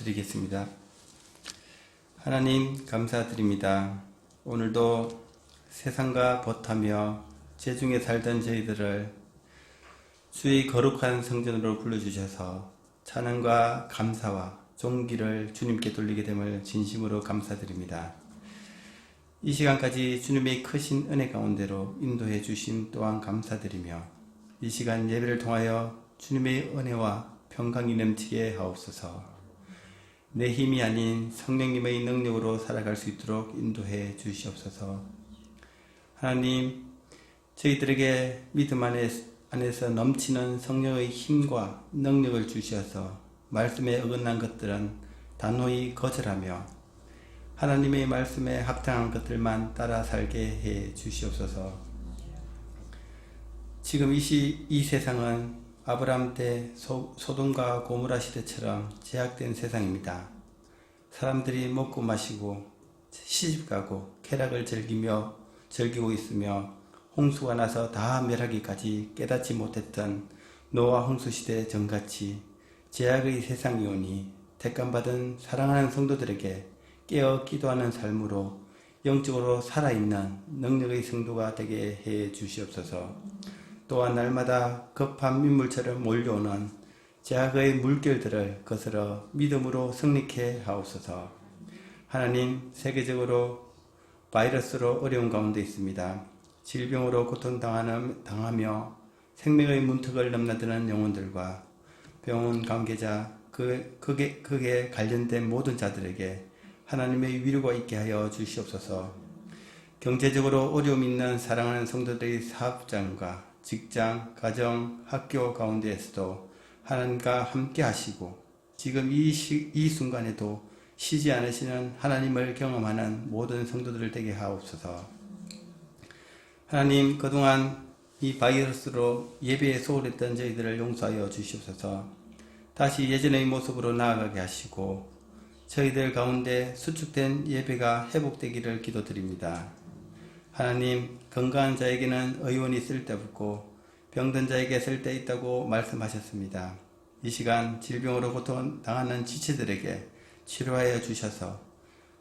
기도드리겠습니다. 하나님 감사드립니다. 오늘도 세상과 벗하며 죄중에 살던 저희들을 주의 거룩한 성전으로 불러주셔서 찬양과 감사와 존귀를 주님께 돌리게 됨을 진심으로 감사드립니다. 이 시간까지 주님의 크신 은혜 가운데로 인도해 주심 또한 감사드리며 이 시간 예배를 통하여 주님의 은혜와 평강이 넘치게 하옵소서. 내 힘이 아닌 성령님의 능력으로 살아갈 수 있도록 인도해 주시옵소서. 하나님, 저희들에게 믿음 안에서 넘치는 성령의 힘과 능력을 주셔서 말씀에 어긋난 것들은 단호히 거절하며 하나님의 말씀에 합당한 것들만 따라 살게 해 주시옵소서. 지금 이 세상은 아브라함 때 소돔과 고모라 시대처럼 제약된 세상입니다. 사람들이 먹고 마시고 시집가고 쾌락을 즐기고 있으며 홍수가 나서 다 멸하기까지 깨닫지 못했던 노아 홍수시대 전같이 제약의 세상이 오니 택감받은 사랑하는 성도들에게 깨어 기도하는 삶으로 영적으로 살아있는 능력의 성도가 되게 해 주시옵소서. 또한 날마다 급한 민물처럼 몰려오는 제약의 물결들을 거스러 믿음으로 승리케 하옵소서. 하나님, 세계적으로 바이러스로 어려운 가운데 있습니다. 질병으로 고통당하며 생명의 문턱을 넘나드는 영혼들과 병원 관계자, 그게 관련된 모든 자들에게 하나님의 위로가 있게 하여 주시옵소서. 경제적으로 어려움 있는 사랑하는 성도들의 사업장과 직장, 가정, 학교 가운데에서도 하나님과 함께 하시고 지금 이 순간에도 쉬지 않으시는 하나님을 경험하는 모든 성도들을 되게 하옵소서. 하나님, 그동안 이 바이러스로 예배에 소홀했던 저희들을 용서하여 주시옵소서. 다시 예전의 모습으로 나아가게 하시고 저희들 가운데 수축된 예배가 회복되기를 기도드립니다. 하나님, 건강한 자에게는 의원이 쓸데없고 병든 자에게 쓸데있다고 말씀하셨습니다. 이 시간 질병으로 고통당하는 지체들에게 치료하여 주셔서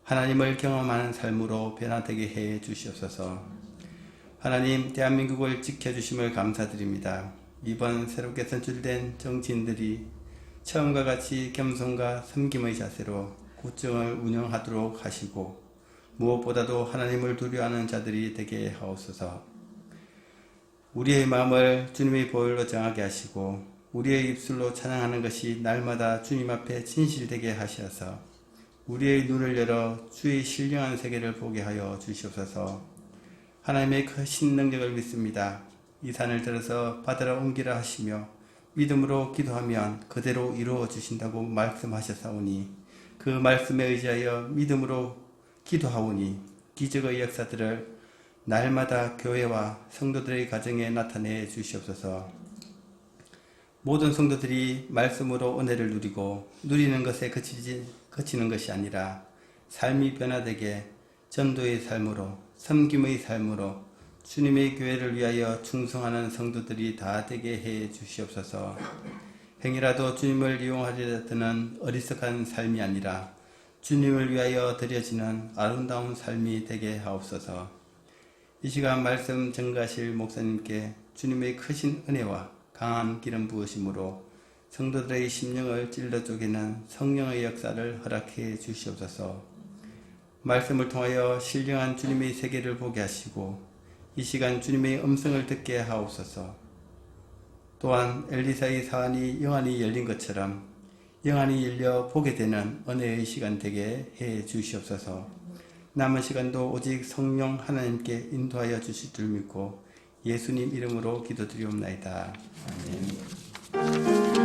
하나님을 경험하는 삶으로 변화되게 해 주시옵소서. 하나님, 대한민국을 지켜주심을 감사드립니다. 이번 새롭게 선출된 정치인들이 처음과 같이 겸손과 섬김의 자세로 국정을 운영하도록 하시고 무엇보다도 하나님을 두려워하는 자들이 되게 하옵소서. 우리의 마음을 주님의 보혈로 정하게 하시고 우리의 입술로 찬양하는 것이 날마다 주님 앞에 진실되게 하시어서 우리의 눈을 열어 주의 신령한 세계를 보게 하여 주시옵소서. 하나님의 크신 능력을 믿습니다. 이 산을 들어서 바다로 옮기라 하시며 믿음으로 기도하면 그대로 이루어 주신다고 말씀하셨사오니 그 말씀에 의지하여 믿음으로 기도하오니 기적의 역사들을 날마다 교회와 성도들의 가정에 나타내 주시옵소서. 모든 성도들이 말씀으로 은혜를 누리고 누리는 것에 그치는 것이 아니라 삶이 변화되게 전도의 삶으로 섬김의 삶으로 주님의 교회를 위하여 충성하는 성도들이 다 되게 해 주시옵소서. 행이라도 주님을 이용하려 드는 어리석은 삶이 아니라 주님을 위하여 드려지는 아름다운 삶이 되게 하옵소서. 이 시간 말씀 전가하실 목사님께 주님의 크신 은혜와 강한 기름 부으심으로 성도들의 심령을 찔러 쪼개는 성령의 역사를 허락해 주시옵소서. 말씀을 통하여 신령한 주님의 세계를 보게 하시고 이 시간 주님의 음성을 듣게 하옵소서. 또한 엘리사의 사안이 영안이 열린 것처럼 영안이 열려 보게 되는 은혜의 시간 되게 해 주시옵소서. 남은 시간도 오직 성령 하나님께 인도하여 주실 줄 믿고 예수님 이름으로 기도드리옵나이다. 아멘.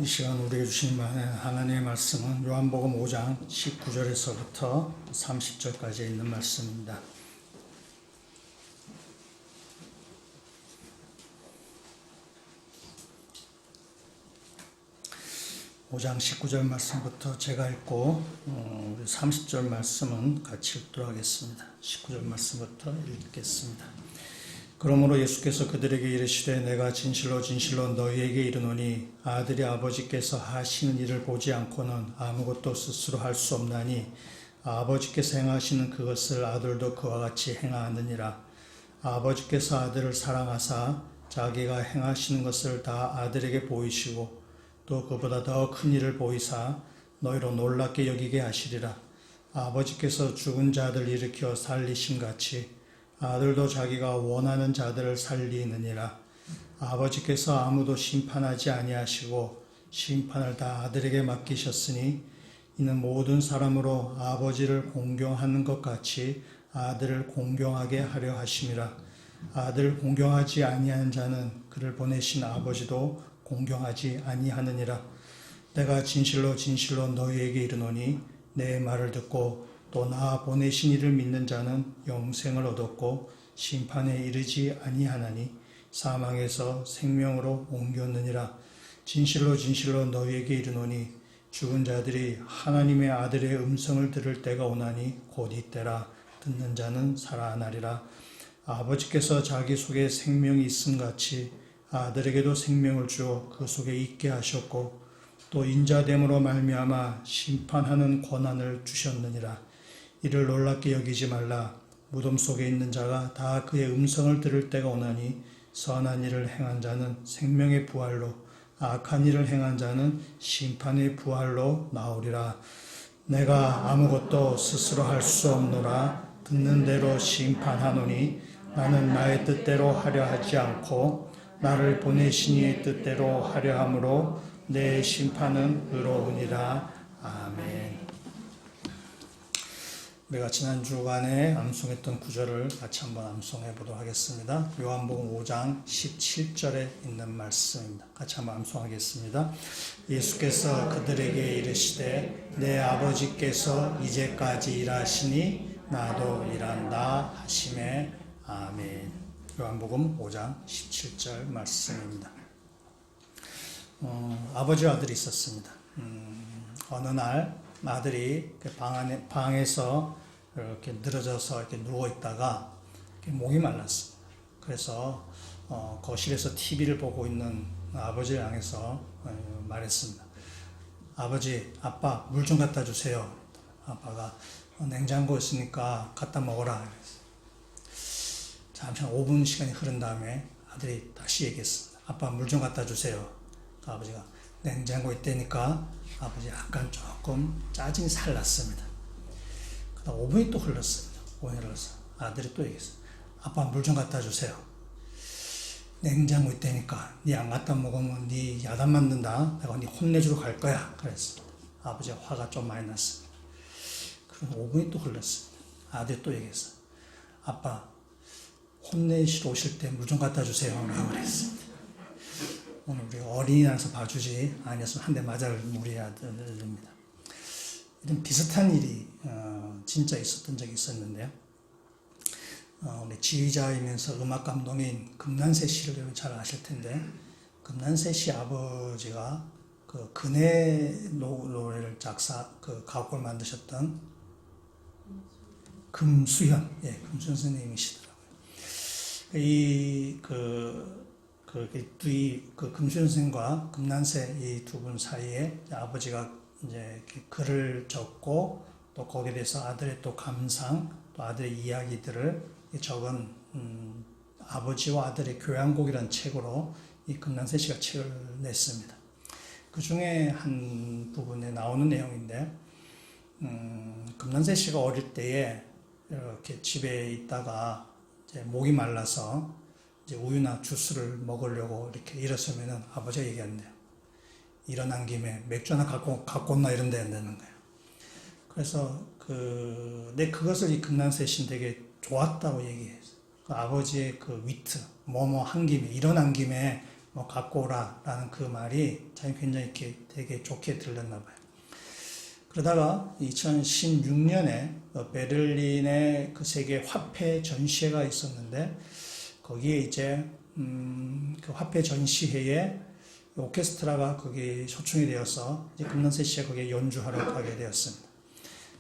이 시간 우리에게 주신 하나님의 말씀은 요한복음 5장 19절에서부터 30절까지 있는 말씀입니다. 5장 19절 말씀부터 제가 읽고 우리 30절 말씀은 같이 읽도록 하겠습니다. 19절 말씀부터 읽겠습니다. 그러므로 예수께서 그들에게 이르시되 내가 진실로 진실로 너희에게 이르노니 아들이 아버지께서 하시는 일을 보지 않고는 아무것도 스스로 할 수 없나니 아버지께서 행하시는 그것을 아들도 그와 같이 행하느니라. 아버지께서 아들을 사랑하사 자기가 행하시는 것을 다 아들에게 보이시고 또 그보다 더 큰 일을 보이사 너희로 놀랍게 여기게 하시리라. 아버지께서 죽은 자들 일으켜 살리심 같이 아들도 자기가 원하는 자들을 살리느니라. 아버지께서 아무도 심판하지 아니하시고 심판을 다 아들에게 맡기셨으니 이는 모든 사람으로 아버지를 공경하는 것 같이 아들을 공경하게 하려 하심이라. 아들을 공경하지 아니하는 자는 그를 보내신 아버지도 공경하지 아니하느니라. 내가 진실로 진실로 너희에게 이르노니 내 말을 듣고 또 나 보내신 이를 믿는 자는 영생을 얻었고 심판에 이르지 아니하나니 사망에서 생명으로 옮겼느니라. 진실로 진실로 너희에게 이르노니 죽은 자들이 하나님의 아들의 음성을 들을 때가 오나니 곧 이때라. 듣는 자는 살아나리라. 아버지께서 자기 속에 생명이 있음 같이 아들에게도 생명을 주어 그 속에 있게 하셨고 또 인자됨으로 말미암아 심판하는 권한을 주셨느니라. 이를 놀랍게 여기지 말라. 무덤 속에 있는 자가 다 그의 음성을 들을 때가 오나니 선한 일을 행한 자는 생명의 부활로 악한 일을 행한 자는 심판의 부활로 나오리라. 내가 아무것도 스스로 할 수 없노라. 듣는 대로 심판하노니 나는 나의 뜻대로 하려 하지 않고 나를 보내신 이의 뜻대로 하려 함으로 내 심판은 의로우니라. 아멘. 우리가 지난 주간에 암송했던 구절을 같이 한번 암송해 보도록 하겠습니다. 요한복음 5장 17절에 있는 말씀입니다. 같이 한번 암송하겠습니다. 예수께서 그들에게 이르시되 내 아버지께서 이제까지 일하시니 나도 일한다 하시매. 아멘. 요한복음 5장 17절 말씀입니다. 아버지와 아들이 있었습니다. 어느 날 아들이 방에서 이렇게 늘어져서 이렇게 누워 있다가 목이 말랐습니다. 그래서 거실에서 TV를 보고 있는 아버지를 향해서 말했습니다. 아버지, 아빠 물 좀 갖다 주세요. 아빠가 냉장고 있으니까 갖다 먹어라. 잠시 한 5분 시간이 흐른 다음에 아들이 다시 얘기했습니다. 아빠 물 좀 갖다 주세요. 아버지가 냉장고에 있다니까 아버지 약간 조금 짜증이 살났습니다. 그다음 5분이 또 흘렀습니다. 5분이 흘러서 아들이 또 얘기했어요. 아빠 물 좀 갖다 주세요. 냉장고에 있다니까 니 안 갖다 먹으면 니 야단 맞는다. 내가 니 혼내주러 갈 거야. 그랬습니다. 아버지가 화가 좀 많이 났습니다. 그리고 5분이 또 흘렀습니다. 아들이 또 얘기했어요. 아빠 혼내시러 오실 때 물 좀 갖다 주세요. 라고 그랬습니다. 오늘 우리 어린이날에서 봐주지 아니었으면 한 대 맞을 우리 아들입니다. 이런 비슷한 일이 진짜 있었던 적이 있었는데요. 우리 지휘자이면서 음악 감독인 금난세 씨를 잘 아실 텐데 금난세 씨 아버지가 그 근혜 노래를 가곡을 만드셨던 금수현, 금수현 선생님이시더라고요. 그 금수현 선생과 금난세 이 두 분 사이에 아버지가 이제 글을 적고 또 거기에 대해서 아들의 또 감상 또 아들의 이야기들을 적은 아버지와 아들의 교양곡이라는 책으로 이 금난세 씨가 책을 냈습니다. 그 중에 한 부분에 나오는 내용인데 금난세 씨가 어릴 때에 이렇게 집에 있다가 이제 목이 말라서 이제 우유나 주스를 먹으려고 이렇게 일어서면은 아버지가 얘기한대요. 일어난 김에 맥주 하나 갖고 온나 이런 데 한다는 거예요. 그래서 그것을 이 금난세 씨는 되게 좋았다고 얘기해요. 그 아버지의 그 위트, 뭐뭐 한 김에, 일어난 김에 갖고 오라라는 그 말이 자기 굉장히 이렇게 되게 좋게 들렸나 봐요. 그러다가 2016년에 베를린의 그 세계 화폐 전시회가 있었는데 거기에 이제 그 화폐 전시회에 오케스트라가 거기 초청이 되어서 이제 금년새 씨가 거기에 연주하러 가게 되었습니다.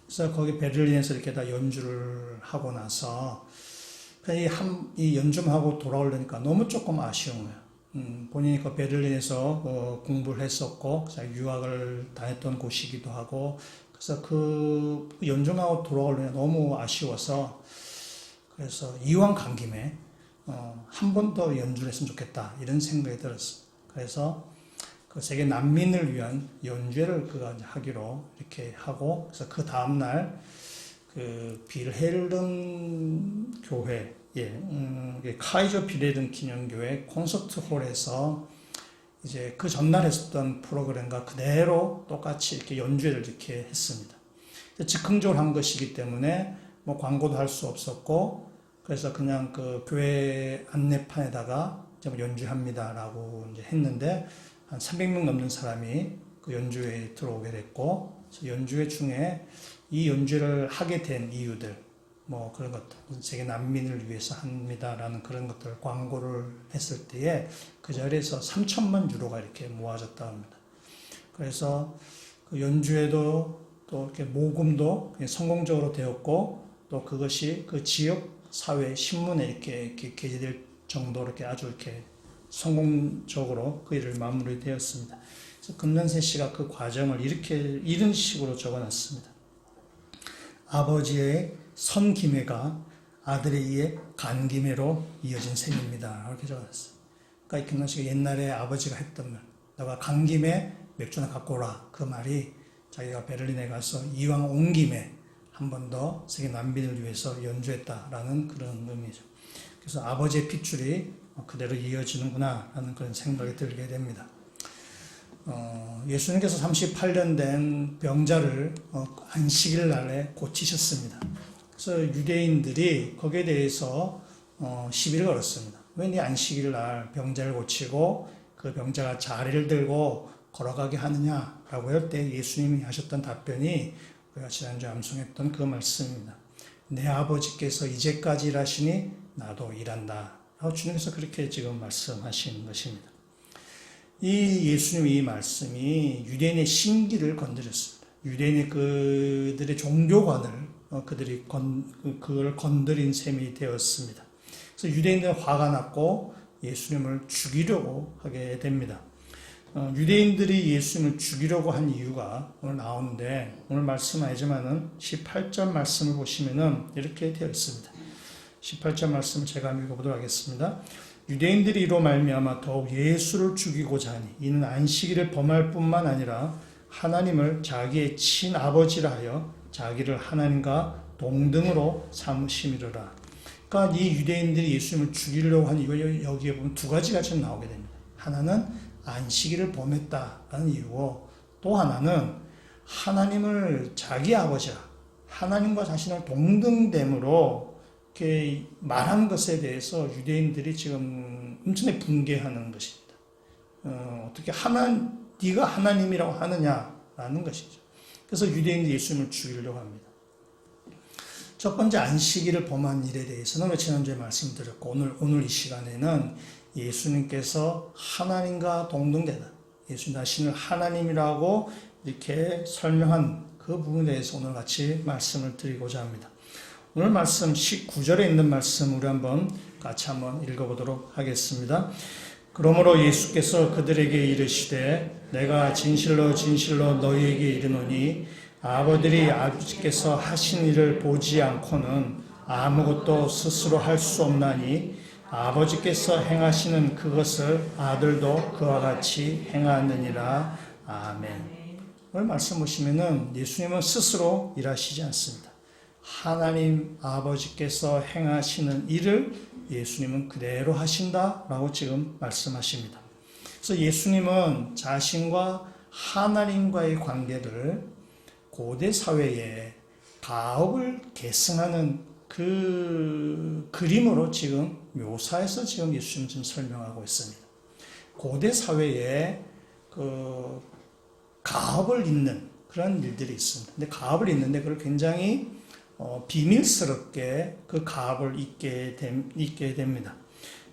그래서 거기 베를린에서 이렇게 다 연주를 하고 나서 이 연주만 하고 돌아오려니까 너무 조금 아쉬운 거예요. 본인이 그 베를린에서 공부를 했었고 유학을 다녔던 곳이기도 하고 그래서 그 연주만 하고 돌아오려니 너무 아쉬워서 그래서 이왕 간 김에 한 번 더 연주를 했으면 좋겠다 이런 생각이 들었어요. 그래서 그 세계 난민을 위한 연주회를 그가 하기로 이렇게 하고 그래서 그 다음날 그 빌헬름 교회 카이저 빌헬름 기념교회 콘서트홀에서 이제 그 전날 했었던 프로그램과 그대로 똑같이 이렇게 연주회를 이렇게 했습니다. 즉흥적으로 한 것이기 때문에 뭐 광고도 할 수 없었고 그래서 그냥 그 교회 안내판에다가 연주합니다라고 이제 했는데 한 300명 넘는 사람이 그 연주회에 들어오게 됐고 연주회 중에 이 연주를 하게 된 이유들 뭐 그런 것들 세계 난민을 위해서 합니다라는 그런 것들 광고를 했을 때에 그 자리에서 3천만 유로가 이렇게 모아졌다 합니다. 그래서 그 연주회도 또 이렇게 모금도 성공적으로 되었고 또 그것이 그 지역 사회 신문에 이렇게 게재될 정도로 이렇게 아주 이렇게 성공적으로 그 일을 마무리되었습니다. 그래서 금년새 씨가 그 과정을 이런 식으로 적어놨습니다. 아버지의 선김해가 아들에 의해 간김해로 이어진 셈입니다. 이렇게 적어놨어요. 그러니까 금년새가 옛날에 아버지가 했던 말, 너가 간 김에 맥주나 갖고 오라. 그 말이 자기가 베를린에 가서 이왕 온 김에 한 번 더 세계 난민을 위해서 연주했다라는 그런 의미죠. 그래서 아버지의 핏줄이 그대로 이어지는구나 라는 그런 생각이 들게 됩니다. 예수님께서 38년 된 병자를 안식일 날에 고치셨습니다. 그래서 유대인들이 거기에 대해서 시비를 걸었습니다. 왜 네 안식일 날 병자를 고치고 그 병자가 자리를 들고 걸어가게 하느냐라고 할 때 예수님이 하셨던 답변이 우리가 지난주에 암송했던 그 말씀입니다. 내 아버지께서 이제까지 일하시니 나도 일한다. 주님께서 그렇게 지금 말씀하신 것입니다. 이 예수님의 이 말씀이 유대인의 신기를 건드렸습니다. 유대인의 그들의 종교관을 그걸 건드린 셈이 되었습니다. 그래서 유대인들은 화가 났고 예수님을 죽이려고 하게 됩니다. 유대인들이 예수님을 죽이려고 한 이유가 오늘 나오는데 오늘 말씀 아니지만은 18절 말씀을 보시면은 이렇게 되어 있습니다. 18절 말씀을 제가 읽어보도록 하겠습니다. 유대인들이 이로 말미암아 더욱 예수를 죽이고자 하니 이는 안식일을 범할 뿐만 아니라 하나님을 자기의 친아버지라 하여 자기를 하나님과 동등으로 삼으심이로라. 그러니까 이 유대인들이 예수님을 죽이려고 하는 이유 여기에 보면 두 가지가 지금 나오게 됩니다. 하나는 안식일을 범했다라는 이유고 또 하나는 하나님을 자기 아버지라 하나님과 자신을 동등됨으로 이렇게 말한 것에 대해서 유대인들이 지금 엄청나게 분개하는 것입니다. 어떻게 네가 하나님이라고 하느냐라는 것이죠. 그래서 유대인들이 예수님을 죽이려고 합니다. 첫 번째 안식일을 범한 일에 대해서는 지난주에 말씀드렸고 오늘 이 시간에는 예수님께서 하나님과 동등되다. 예수님 자신을 하나님이라고 이렇게 설명한 그 부분에 대해서 오늘 같이 말씀을 드리고자 합니다. 오늘 말씀 19절에 있는 말씀 우리 같이 한번 읽어보도록 하겠습니다. 그러므로 예수께서 그들에게 이르시되 내가 진실로 진실로 너희에게 이르노니 아버지께서 하신 일을 보지 않고는 아무것도 스스로 할 수 없나니 아버지께서 행하시는 그것을 아들도 그와 같이 행하느니라. 아멘. 오늘 말씀 보시면은 예수님은 스스로 일하시지 않습니다. 하나님 아버지께서 행하시는 일을 예수님은 그대로 하신다라고 지금 말씀하십니다. 그래서 예수님은 자신과 하나님과의 관계를 고대 사회에 가업을 계승하는 그 그림으로 지금 묘사해서 지금 예수님 지금 설명하고 있습니다. 고대 사회에 그 가업을 잇는 그런 일들이 있습니다. 근데 가업을 잇는데 그걸 굉장히 비밀스럽게 그 가업을 잇게 됩니다.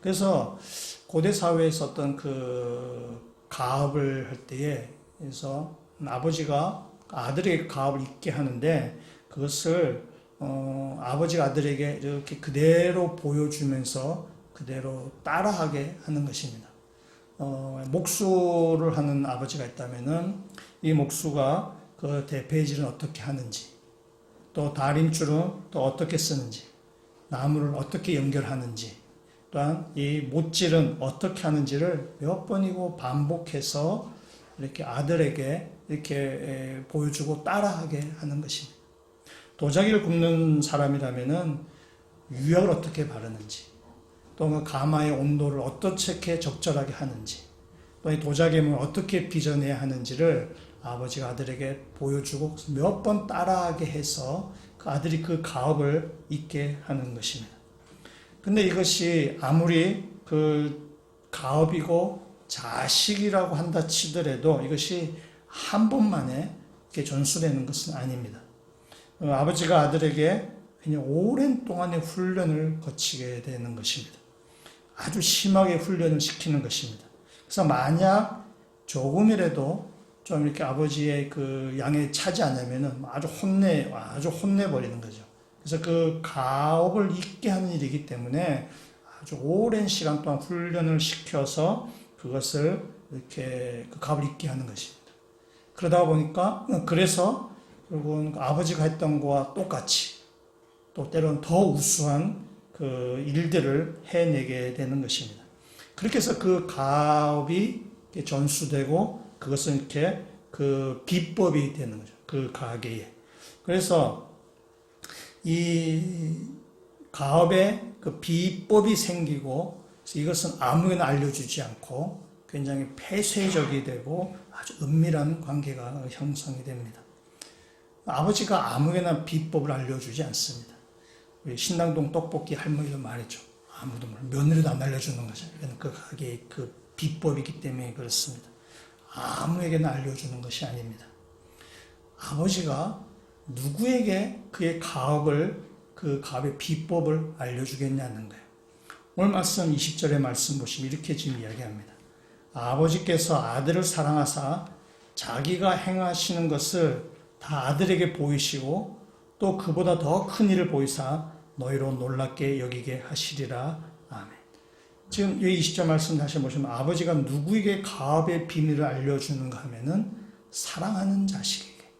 그래서 고대 사회에서 어떤 그 가업을 할 때에 그래서 아버지가 아들에게 가업을 잇게 하는데 그것을 아버지가 아들에게 이렇게 그대로 보여주면서 그대로 따라하게 하는 것입니다. 목수를 하는 아버지가 있다면은 이 목수가 그 대패질은 어떻게 하는지, 또 다림줄은 또 어떻게 쓰는지, 나무를 어떻게 연결하는지, 또한 이 못질은 어떻게 하는지를 몇 번이고 반복해서 이렇게 아들에게 이렇게 보여주고 따라하게 하는 것입니다. 도자기를 굽는 사람이라면은 유약을 어떻게 바르는지, 또 그 가마의 온도를 어떻게 적절하게 하는지, 또 이 도자기를 어떻게 빚어내야 하는지를 아버지가 아들에게 보여주고 몇 번 따라하게 해서 그 아들이 그 가업을 잊게 하는 것입니다. 근데 이것이 아무리 그 가업이고 자식이라고 한다 치더라도 이것이 한 번만에 이렇게 전수되는 것은 아닙니다. 아버지가 아들에게 그냥 오랜 동안의 훈련을 거치게 되는 것입니다. 아주 심하게 훈련을 시키는 것입니다. 그래서 만약 조금이라도 좀 이렇게 아버지의 그 양에 차지 않으면은 아주 혼내버리는 거죠. 그래서 그 가업을 잊게 하는 일이기 때문에 아주 오랜 시간 동안 훈련을 시켜서 그것을 이렇게 그 가업을 잊게 하는 것입니다. 그러다 보니까 그래서 결국은 아버지가 했던 것과 똑같이 또 때로는 더 우수한 그 일들을 해내게 되는 것입니다. 그렇게 해서 그 가업이 전수되고 그것은 이렇게 그 비법이 되는 거죠. 그 가계에. 그래서 이 가업에 그 비법이 생기고 이것은 아무에나 알려주지 않고 굉장히 폐쇄적이 되고 아주 은밀한 관계가 형성이 됩니다. 아버지가 아무에나 비법을 알려주지 않습니다. 우리 신당동 떡볶이 할머니도 말했죠. 아무도 며느리도 안 알려주는 거죠. 그 가게의 그 비법이기 때문에 그렇습니다. 아무에게나 알려주는 것이 아닙니다. 아버지가 누구에게 그의 가업을 그 가업의 비법을 알려주겠냐는 거예요. 오늘 말씀 20절의 말씀 보시면 이렇게 지금 이야기합니다. 아버지께서 아들을 사랑하사 자기가 행하시는 것을 다 아들에게 보이시고 또 그보다 더 큰 일을 보이사 너희로 놀랍게 여기게 하시리라. 아멘. 지금 이 20절 말씀 다시 보시면 아버지가 누구에게 가업의 비밀을 알려주는가 하면은 사랑하는 자식에게,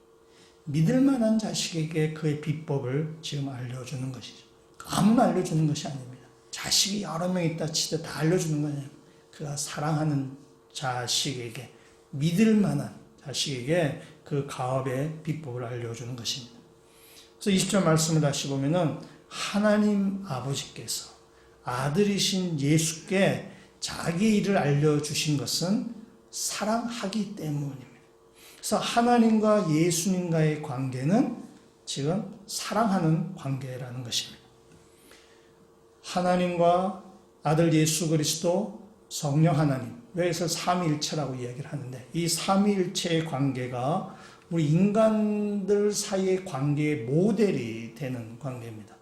믿을 만한 자식에게 그의 비법을 지금 알려주는 것이죠. 아무나 알려주는 것이 아닙니다. 자식이 여러 명 있다 치되 다 알려주는 거냐. 그가 사랑하는 자식에게, 믿을 만한 자식에게 그 가업의 비법을 알려주는 것입니다. 그래서 20절 말씀을 다시 보면은 하나님 아버지께서 아들이신 예수께 자기 일을 알려주신 것은 사랑하기 때문입니다. 그래서 하나님과 예수님과의 관계는 지금 사랑하는 관계라는 것입니다. 하나님과 아들 예수 그리스도 성령 하나님, 그래서 삼위일체라고 이야기를 하는데 이 삼위일체의 관계가 우리 인간들 사이의 관계의 모델이 되는 관계입니다.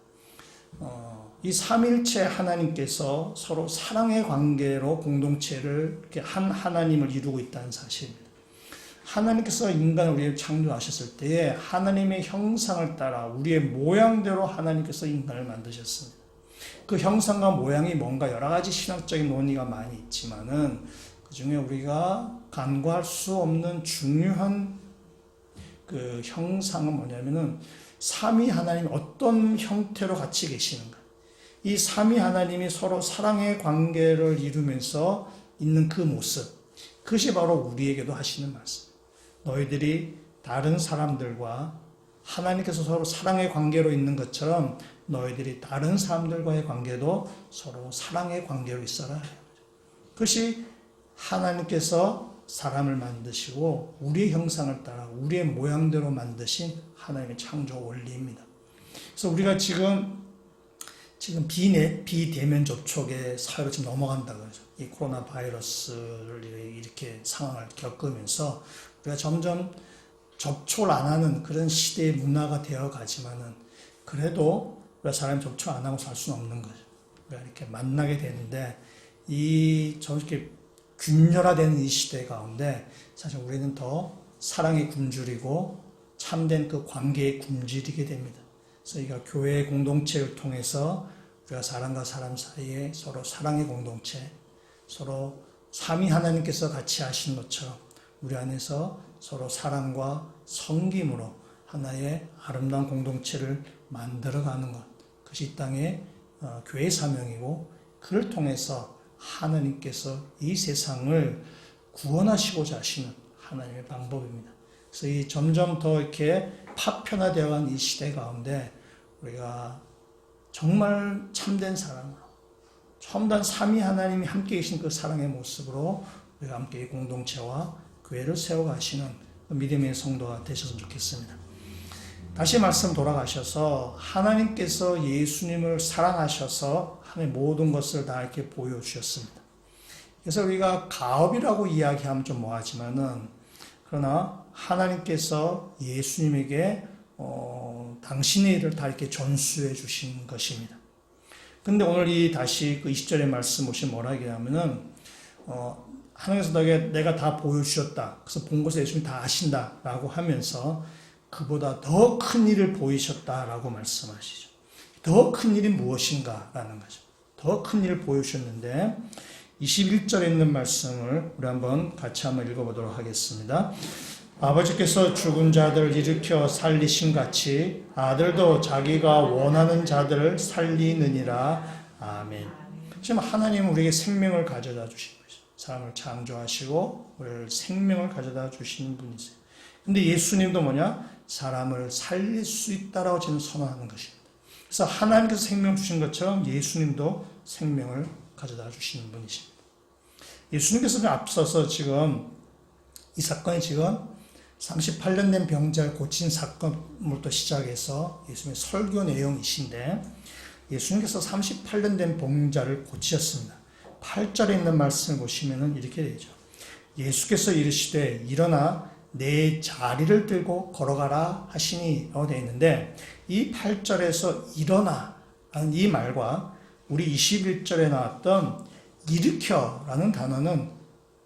이 삼위일체 하나님께서 서로 사랑의 관계로 공동체를 이렇게 한 하나님을 이루고 있다는 사실입니다. 하나님께서 인간을 우리를 창조하셨을 때에 하나님의 형상을 따라 우리의 모양대로 하나님께서 인간을 만드셨습니다. 그 형상과 모양이 뭔가 여러 가지 신학적인 논의가 많이 있지만은 그 중에 우리가 간과할 수 없는 중요한 그 형상은 뭐냐면은 삼위 하나님이 어떤 형태로 같이 계시는가. 이 삼위 하나님이 서로 사랑의 관계를 이루면서 있는 그 모습. 그것이 바로 우리에게도 하시는 말씀. 너희들이 다른 사람들과 하나님께서 서로 사랑의 관계로 있는 것처럼 너희들이 다른 사람들과의 관계도 서로 사랑의 관계로 있어라. 그것이 하나님께서 사람을 만드시고 우리의 형상을 따라 우리의 모양대로 만드신 하나님의 창조 원리입니다. 그래서 우리가 지금 지금 비대면 접촉의 사회로 지금 넘어간다 그러죠. 이 코로나 바이러스를 이렇게 상황을 겪으면서 우리가 점점 접촉을 안 하는 그런 시대의 문화가 되어 가지만은 그래도 우리가 사람 접촉 안 하고 살 수는 없는 거죠. 우리가 이렇게 만나게 되는데 저렇게 균열화되는 이 시대 가운데 사실 우리는 더 사랑의 굶주리고 참된 그 관계에 굶주리게 됩니다. 그래서 우리가 교회 공동체를 통해서 우리가 사람과 사람 사이에 서로 사랑의 공동체, 서로 삼위 하나님께서 같이 하신 것처럼 우리 안에서 서로 사랑과 섬김으로 하나의 아름다운 공동체를 만들어가는 것, 그것이 이 땅의 교회의 사명이고 그를 통해서 하나님께서 이 세상을 구원하시고자 하시는 하나님의 방법입니다. 그래서 이 점점 더 이렇게 파편화되어가는 이 시대 가운데 우리가 정말 참된 사랑으로, 참된 삼위 하나님이 함께 계신 그 사랑의 모습으로 우리가 함께 이 공동체와 교회를 세워가시는 믿음의 성도가 되셨으면 좋겠습니다. 다시 말씀 돌아가셔서 하나님께서 예수님을 사랑하셔서 하나님의 모든 것을 다 이렇게 보여주셨습니다. 그래서 우리가 가업이라고 이야기하면 좀 뭐하지만은 그러나 하나님께서 예수님에게 당신의 일을 다 이렇게 전수해 주신 것입니다. 근데 오늘 다시 그 20절의 말씀 보시면 뭐라 하냐면은 하나님께서 내가 다 보여주셨다. 그래서 본 것을 예수님이 다 아신다 라고 하면서 그보다 더 큰 일을 보이셨다라고 말씀하시죠. 더 큰 일이 무엇인가 라는 거죠. 더 큰 일을 보여주셨는데 21절에 있는 말씀을 우리 한번 같이 한번 읽어보도록 하겠습니다. 아버지께서 죽은 자들을 일으켜 살리신 같이 아들도 자기가 원하는 자들을 살리느니라. 아멘. 지금 하나님은 우리에게 생명을 가져다 주신 거죠. 사람을 창조하시고 우리를 생명을 가져다 주시는 분이세요. 근데 예수님도 뭐냐? 사람을 살릴 수 있다라고 지금 선언하는 것입니다. 그래서 하나님께서 생명을 주신 것처럼 예수님도 생명을 가져다 주시는 분이십니다. 예수님께서는 앞서서 지금 이 사건이 지금 38년 된 병자를 고친 사건부터 시작해서 예수님의 설교 내용이신데 예수님께서 38년 된 병자를 고치셨습니다. 8절에 있는 말씀을 보시면 이렇게 되죠. 예수께서 이르시되 일어나 내 자리를 들고 걸어가라 하시니 라고 되어 있는데 이 8절에서 일어나 라는 이 말과 우리 21절에 나왔던 일으켜 라는 단어는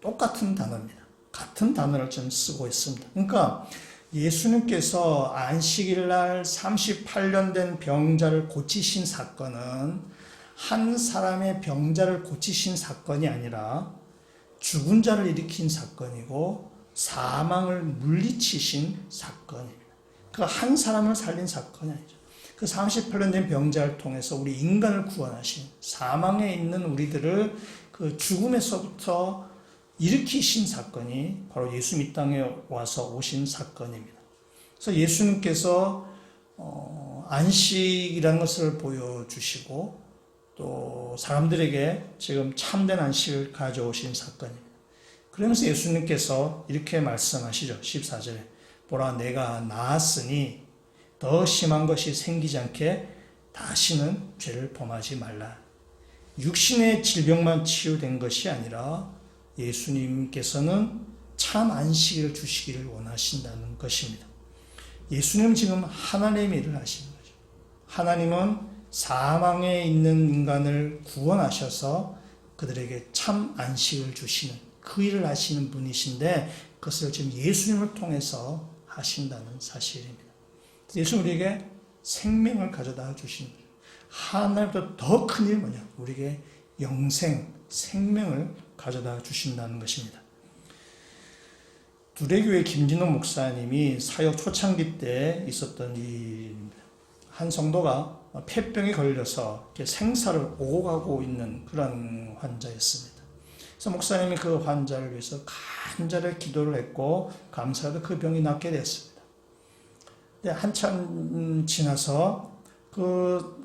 똑같은 단어입니다. 같은 단어를 좀 쓰고 있습니다. 그러니까 예수님께서 안식일 날 38년 된 병자를 고치신 사건은 한 사람의 병자를 고치신 사건이 아니라 죽은 자를 일으킨 사건이고 사망을 물리치신 사건입니다. 그 한 사람을 살린 사건이 아니죠. 그 38년 된 병자를 통해서 우리 인간을 구원하신 사망에 있는 우리들을 그 죽음에서부터 일으키신 사건이 바로 예수님 이 땅에 와서 오신 사건입니다. 그래서 예수님께서 안식이라는 것을 보여주시고 또 사람들에게 지금 참된 안식을 가져오신 사건입니다. 그러면서 예수님께서 이렇게 말씀하시죠. 14절에 보라 내가 나았으니 더 심한 것이 생기지 않게 다시는 죄를 범하지 말라. 육신의 질병만 치유된 것이 아니라 예수님께서는 참 안식을 주시기를 원하신다는 것입니다. 예수님은 지금 하나님의 일을 하시는 거죠. 하나님은 사망에 있는 인간을 구원하셔서 그들에게 참 안식을 주시는 그 일을 하시는 분이신데 그것을 지금 예수님을 통해서 하신다는 사실입니다. 예수님 우리에게 생명을 가져다 주신 거예요. 하나님보다 더 큰 일이 뭐냐? 우리에게 영생, 생명을 가져다 주신다는 것입니다. 두레교회 김진호 목사님이 사역 초창기 때 있었던 일입니다. 한 성도가 폐병에 걸려서 생사를 오고 가고 있는 그런 환자였습니다. 그래서 목사님이 그 환자를 위해서 간절히 기도를 했고 감사하게도 그 병이 낫게 됐습니다. 근데 한참 지나서 그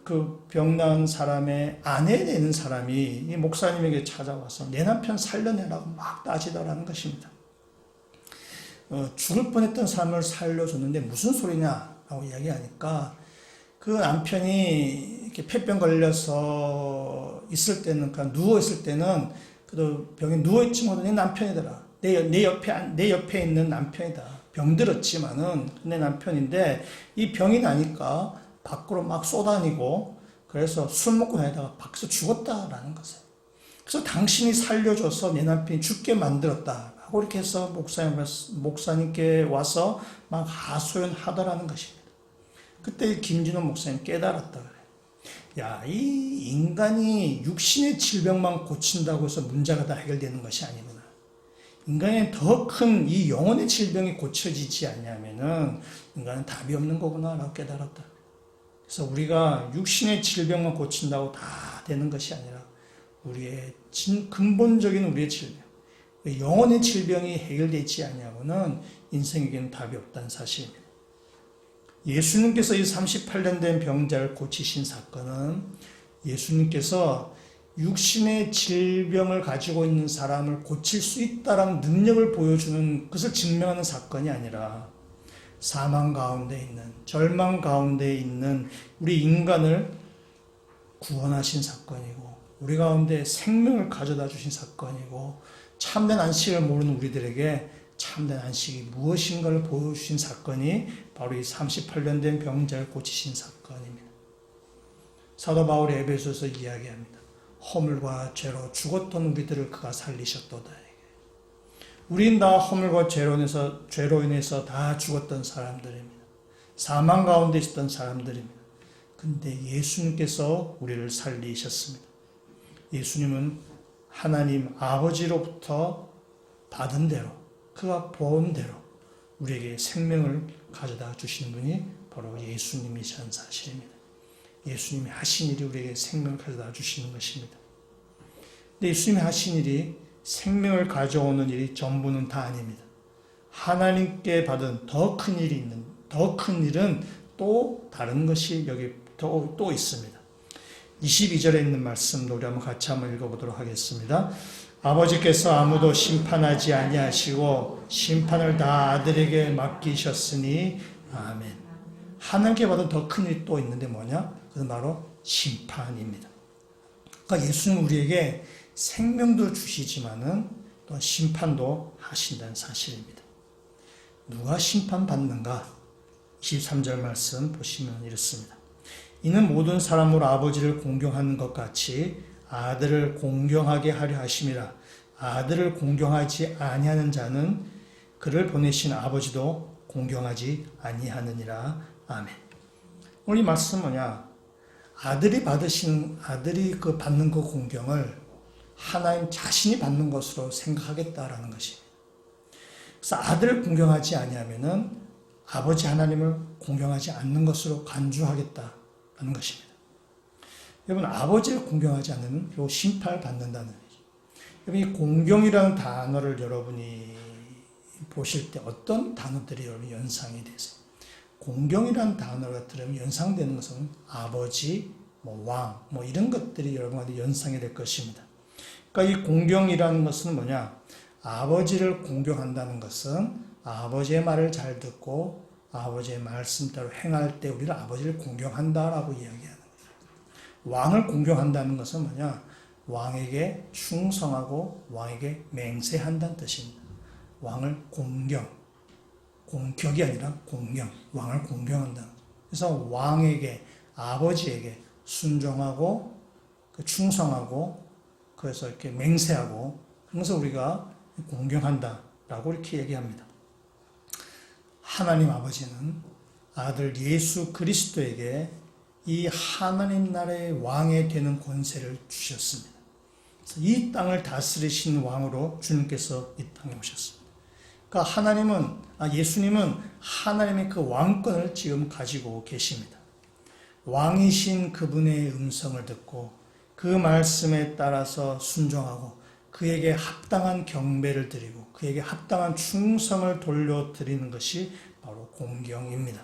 병 나은 사람의 아내 되는 사람이 이 목사님에게 찾아와서 내 남편 살려내라고 막 따지더라는 것입니다. 죽을 뻔했던 사람을 살려줬는데 무슨 소리냐라고 이야기하니까 그 남편이 이렇게 폐병 걸려서 있을 때는, 그러니까 누워 있을 때는 그래도 병에 누워 있지 못해 내 남편이더라. 내 옆에 있는 남편이다. 병들었지만은 내 남편인데 이 병이 나니까 밖으로 막 쏘다니고 그래서 술 먹고 다니다가 밖에서 죽었다라는 것이에요. 그래서 당신이 살려줘서 내 남편이 죽게 만들었다. 하고 이렇게 해서 목사님께 와서 막 하소연하더라는 것입니다. 그때 김진호 목사님 깨달았다 그래요. 야, 이 인간이 육신의 질병만 고친다고 해서 문제가 다 해결되는 것이 아니구나. 인간의 더 큰 이 영혼의 질병이 고쳐지지 않냐면은 인간은 답이 없는 거구나 라고 깨달았다. 그래서 우리가 육신의 질병만 고친다고 다 되는 것이 아니라 우리의 근본적인 우리의 질병, 영혼의 질병이 해결되지 않냐고는 인생에게는 답이 없다는 사실입니다. 예수님께서 이 38년 된 병자를 고치신 사건은 예수님께서 육신의 질병을 가지고 있는 사람을 고칠 수 있다는 능력을 보여주는 것을 증명하는 사건이 아니라 사망 가운데 있는, 절망 가운데 있는 우리 인간을 구원하신 사건이고 우리 가운데 생명을 가져다 주신 사건이고 참된 안식을 모르는 우리들에게 참된 안식이 무엇인가를 보여주신 사건이 바로 이 38년 된 병자를 고치신 사건입니다. 사도 바울이 에베소서 이야기합니다. 허물과 죄로 죽었던 우리들을 그가 살리셨도다. 우린 다 허물과 죄로 인해서 다 죽었던 사람들입니다. 사망 가운데 있었던 사람들입니다. 근데 예수님께서 우리를 살리셨습니다. 예수님은 하나님 아버지로부터 받은 대로, 그가 본 대로 우리에게 생명을 가져다 주시는 분이 바로 예수님이시라는 사실입니다. 예수님이 하신 일이 우리에게 생명을 가져다 주시는 것입니다. 근데 예수님이 하신 일이 생명을 가져오는 일이 전부는 다 아닙니다. 하나님께 받은 더 큰 일은 또 다른 것이 여기 또 있습니다. 22절에 있는 말씀 우리 같이 한번 읽어보도록 하겠습니다. 아버지께서 아무도 심판하지 아니하시고 심판을 다 아들에게 맡기셨으니 아멘. 하나님께 받은 더 큰 일이 또 있는데 뭐냐? 그건 바로 심판입니다. 그러니까 예수는 우리에게 생명도 주시지만은 또 심판도 하신다는 사실입니다. 누가 심판받는가? 23절 말씀 보시면 이렇습니다. 이는 모든 사람으로 아버지를 공경하는 것 같이 아들을 공경하게 하려 하심이라. 아들을 공경하지 아니하는 자는 그를 보내신 아버지도 공경하지 아니하느니라. 아멘. 오늘 이 말씀은 뭐냐? 아들이 받는 그 공경을 하나님 자신이 받는 것으로 생각하겠다라는 것입니다. 그래서 아들을 공경하지 아니하면은 아버지 하나님을 공경하지 않는 것으로 간주하겠다라는 것입니다. 여러분, 아버지를 공경하지 않으면 요 심판을 받는다는 거죠. 여러분, 이 공경이라는 단어를 여러분이 보실 때 어떤 단어들이 여러분 연상이 되세요? 공경이라는 단어가 들으면 연상되는 것은 아버지, 왕, 이런 것들이 여러분한테 연상이 될 것입니다. 그러니까 이 공경이라는 것은 뭐냐? 아버지를 공경한다는 것은 아버지의 말을 잘 듣고 아버지의 말씀대로 행할 때 우리를 아버지를 공경한다라고 이야기하는 거예요. 왕을 공경한다는 것은 뭐냐? 왕에게 충성하고 왕에게 맹세한다는 뜻입니다. 왕을 공격이 아니라 공경, 왕을 공경한다. 그래서 왕에게, 아버지에게 순종하고 충성하고 그래서 이렇게 맹세하고 그래서 우리가 공경한다라고 이렇게 얘기합니다. 하나님 아버지는 아들 예수 그리스도에게 이 하나님 나라의 왕이 되는 권세를 주셨습니다. 그래서 이 땅을 다스리신 왕으로 주님께서 이 땅에 오셨습니다. 그러니까 예수님은 하나님의 그 왕권을 지금 가지고 계십니다. 왕이신 그분의 음성을 듣고 그 말씀에 따라서 순종하고 그에게 합당한 경배를 드리고 그에게 합당한 충성을 돌려드리는 것이 바로 공경입니다.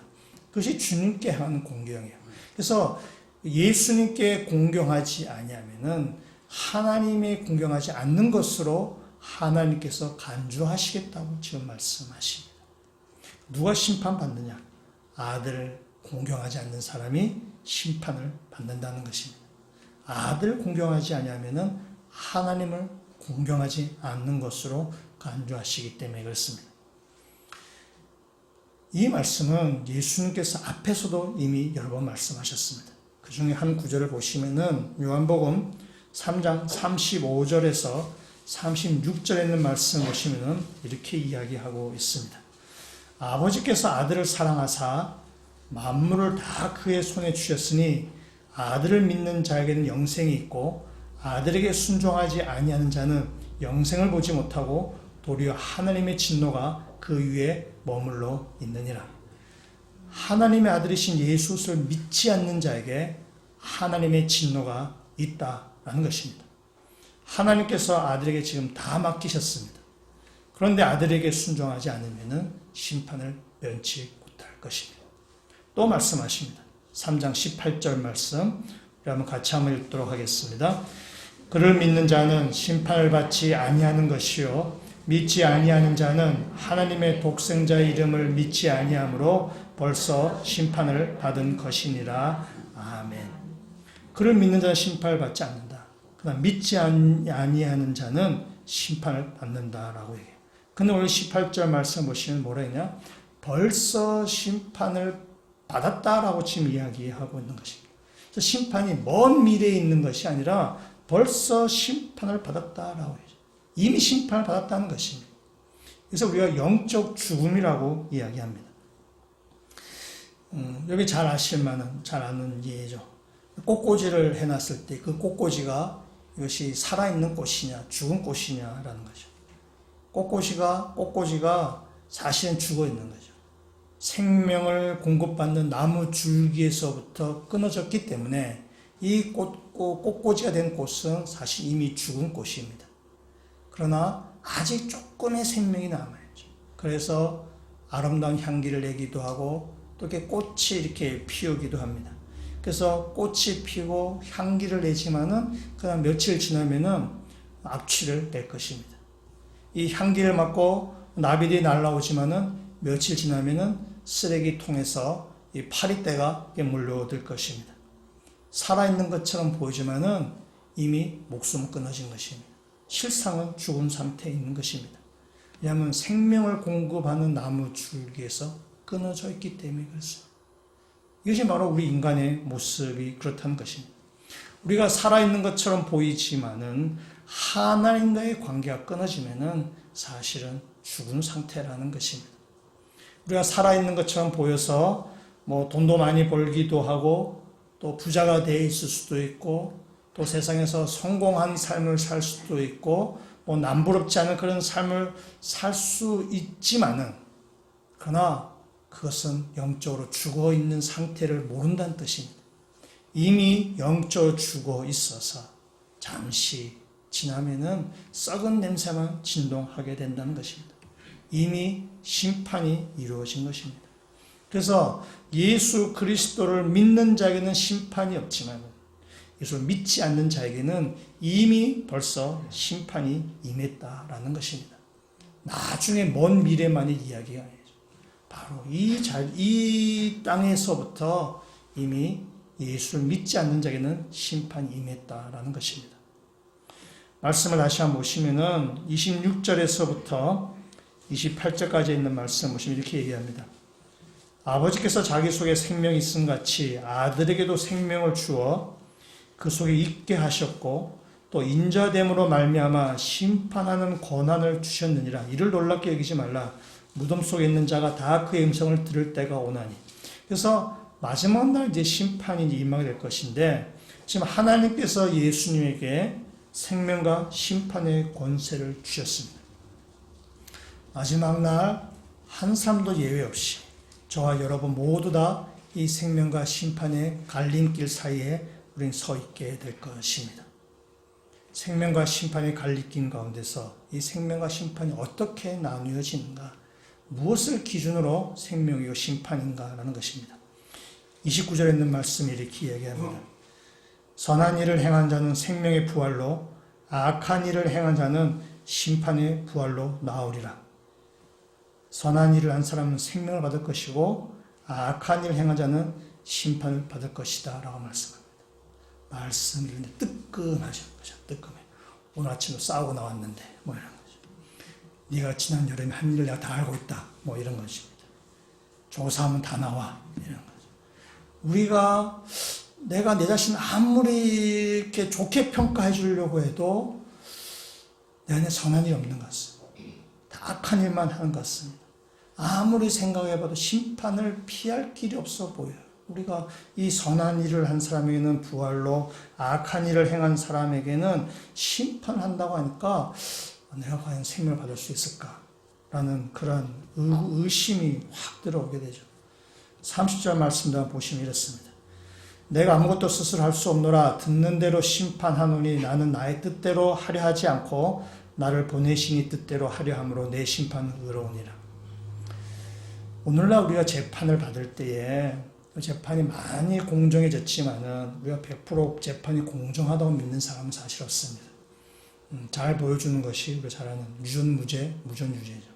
그것이 주님께 하는 공경이에요. 그래서 예수님께 공경하지 아니하면은 하나님의 공경하지 않는 것으로 하나님께서 간주하시겠다고 지금 말씀하십니다. 누가 심판받느냐? 아들을 공경하지 않는 사람이 심판을 받는다는 것입니다. 아들 공경하지 아니하면은 하나님을 공경하지 않는 것으로 간주하시기 때문에 그렇습니다. 이 말씀은 예수님께서 앞에서도 이미 여러 번 말씀하셨습니다. 그 중에 한 구절을 보시면은 요한복음 3장 35절에서 36절에 있는 말씀 보시면은 이렇게 이야기하고 있습니다. 아버지께서 아들을 사랑하사 만물을 다 그의 손에 주셨으니 아들을 믿는 자에게는 영생이 있고 아들에게 순종하지 아니하는 자는 영생을 보지 못하고 도리어 하나님의 진노가 그 위에 머물러 있느니라. 하나님의 아들이신 예수를 믿지 않는 자에게 하나님의 진노가 있다라는 것입니다. 하나님께서 아들에게 지금 다 맡기셨습니다. 그런데 아들에게 순종하지 않으면 심판을 면치 못할 것입니다. 또 말씀하십니다. 3장 18절 말씀 우리 한번 같이 한번 읽도록 하겠습니다. 그를 믿는 자는 심판을 받지 아니하는 것이요 믿지 아니하는 자는 하나님의 독생자의 이름을 믿지 아니하므로 벌써 심판을 받은 것이니라. 아멘. 그를 믿는 자는 심판을 받지 않는다. 그러나 믿지 아니하는 자는 심판을 받는다라고 얘기해요. 근데 오늘 18절 말씀 보시면 뭐라 했냐? 벌써 심판을 받았다라고 지금 이야기하고 있는 것입니다. 그래서 심판이 먼 미래에 있는 것이 아니라 벌써 심판을 받았다라고 해요. 이미 심판을 받았다는 것입니다. 그래서 우리가 영적 죽음이라고 이야기합니다. 여기 잘 아실 만한, 잘 아는 예죠. 꽃꽂이를 해놨을 때 그 꽃꽂이가 이것이 살아있는 꽃이냐, 죽은 꽃이냐라는 거죠. 꽃꽂이가 사실은 죽어 있는 거죠. 생명을 공급받는 나무 줄기에서부터 끊어졌기 때문에 이 꽃꽂이가 된 꽃은 사실 이미 죽은 꽃입니다. 그러나 아직 조금의 생명이 남아있죠. 그래서 아름다운 향기를 내기도 하고 또 이렇게 꽃이 이렇게 피우기도 합니다. 그래서 꽃이 피고 향기를 내지만은 그다음 며칠 지나면은 악취를 낼 것입니다. 이 향기를 맡고 나비들이 날아오지만은 며칠 지나면은 쓰레기통에서 이 파리떼가 몰려들 것입니다. 살아있는 것처럼 보이지만은 이미 목숨은 끊어진 것입니다. 실상은 죽은 상태에 있는 것입니다. 왜냐하면 생명을 공급하는 나무 줄기에서 끊어져 있기 때문에 그렇습니다. 이것이 바로 우리 인간의 모습이 그렇다는 것입니다. 우리가 살아있는 것처럼 보이지만은 하나님과의 관계가 끊어지면은 사실은 죽은 상태라는 것입니다. 우리가 살아있는 것처럼 보여서 뭐 돈도 많이 벌기도 하고 또 부자가 되어 있을 수도 있고 또 세상에서 성공한 삶을 살 수도 있고 뭐 남부럽지 않은 그런 삶을 살 수 있지만은 그러나 그것은 영적으로 죽어 있는 상태를 모른다는 뜻입니다. 이미 영적으로 죽어 있어서 잠시 지나면은 썩은 냄새만 진동하게 된다는 것입니다. 이미 심판이 이루어진 것입니다. 그래서 예수 그리스도를 믿는 자에게는 심판이 없지만 예수를 믿지 않는 자에게는 이미 벌써 심판이 임했다라는 것입니다. 나중에 먼 미래만의 이야기가 아니죠. 바로 이 땅에서부터 이미 예수를 믿지 않는 자에게는 심판이 임했다라는 것입니다. 말씀을 다시 한번 보시면은 26절에서부터 28절까지 있는 말씀 보시면 이렇게 얘기합니다. 아버지께서 자기 속에 생명이 있음 같이 아들에게도 생명을 주어 그 속에 있게 하셨고 또 인자됨으로 말미암아 심판하는 권한을 주셨느니라. 이를 놀랍게 여기지 말라. 무덤 속에 있는 자가 다 그의 음성을 들을 때가 오나니. 그래서 마지막 날 이제 심판이 임하게 될 것인데 지금 하나님께서 예수님에게 생명과 심판의 권세를 주셨습니다. 마지막 날 한 사람도 예외 없이 저와 여러분 모두 다 이 생명과 심판의 갈림길 사이에 우리는 서 있게 될 것입니다. 생명과 심판의 갈림길 가운데서 이 생명과 심판이 어떻게 나누어지는가, 무엇을 기준으로 생명이고 심판인가라는 것입니다. 29절에 있는 말씀이 이렇게 이야기합니다. 선한 일을 행한 자는 생명의 부활로, 악한 일을 행한 자는 심판의 부활로 나오리라. 선한 일을 한 사람은 생명을 받을 것이고 악한 일을 행한 자는 심판을 받을 것이다 라고 말씀합니다. 말씀을 듣는데 뜨끔하죠. 뜨끔해. 오늘 아침에 싸우고 나왔는데 뭐 이런 거죠. 네가 지난 여름에 한 일을 내가 다 알고 있다. 뭐 이런 것입니다. 조사하면 다 나와. 이런 거죠. 내가 내 자신을 아무리 이렇게 좋게 평가해 주려고 해도 내 안에 선한 일이 없는 것 같습니다. 다 악한 일만 하는 것 같습니다. 아무리 생각해봐도 심판을 피할 길이 없어 보여요. 우리가 이 선한 일을 한 사람에게는 부활로, 악한 일을 행한 사람에게는 심판한다고 하니까 내가 과연 생명을 받을 수 있을까라는 그런 의심이 확 들어오게 되죠. 30절 말씀도 보시면 이렇습니다. 내가 아무것도 스스로 할 수 없노라. 듣는 대로 심판하노니 나는 나의 뜻대로 하려 하지 않고 나를 보내시니 뜻대로 하려 함으로 내 심판은 의로우니라. 오늘날 우리가 재판을 받을 때에 재판이 많이 공정해졌지만은 우리가 100% 재판이 공정하다고 믿는 사람은 사실 없습니다. 잘 보여주는 것이 우리가 잘 아는 유전무죄, 무전유죄죠.